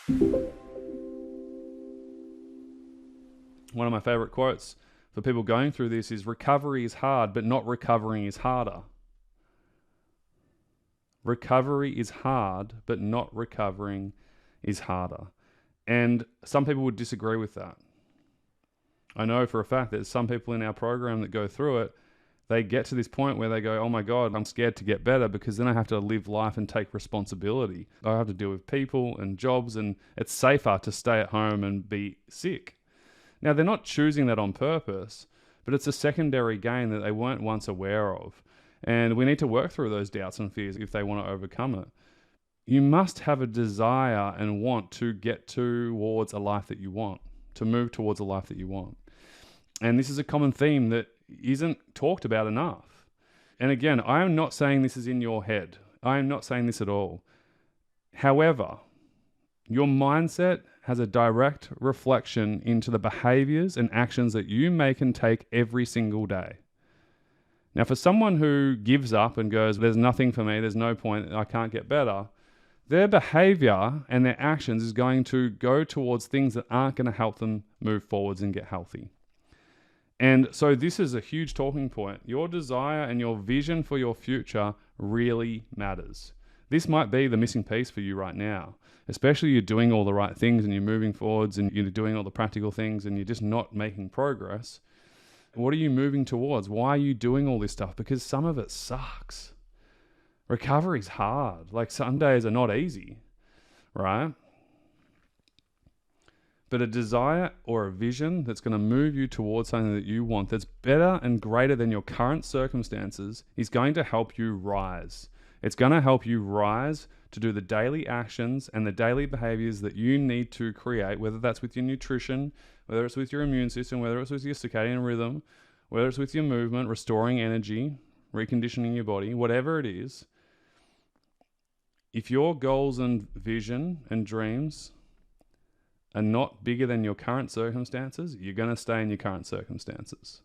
One of my favorite quotes for people going through this is recovery is hard, but not recovering is harder. Recovery is hard, but not recovering is harder. And some people would disagree with that. I know for a fact that some people in our program that go through it, they get to this point where they go, oh my God, I'm scared to get better because then I have to live life and take responsibility. I have to deal with people and jobs, and it's safer to stay at home and be sick. Now, they're not choosing that on purpose, but it's a secondary gain that they weren't once aware of. And we need to work through those doubts and fears if they want to overcome it. You must have a desire and want to get towards a life that you want, to move towards a life that you want. And this is a common theme that isn't talked about enough. And again, I am not saying this is in your head. I am not saying this at all. However, your mindset has a direct reflection into the behaviors and actions that you make and take every single day. Now, for someone who gives up and goes, there's nothing for me, there's no point, I can't get better, their behavior and their actions is going to go towards things that aren't going to help them move forwards and get healthy. And so this is a huge talking point. Your desire and your vision for your future really matters. This might be the missing piece for you right now, especially you're doing all the right things and you're moving forwards and you're doing all the practical things and you're just not making progress. What are you moving towards? Why are you doing all this stuff? Because some of it sucks. Recovery's hard. Like some days are not easy, right? But a desire or a vision that's going to move you towards something that you want that's better and greater than your current circumstances is going to help you rise. It's going to help you rise to do the daily actions and the daily behaviors that you need to create, whether that's with your nutrition, whether it's with your immune system, whether it's with your circadian rhythm, whether it's with your movement, restoring energy, reconditioning your body, whatever it is. If your goals and vision and dreams are not bigger than your current circumstances, you're going to stay in your current circumstances.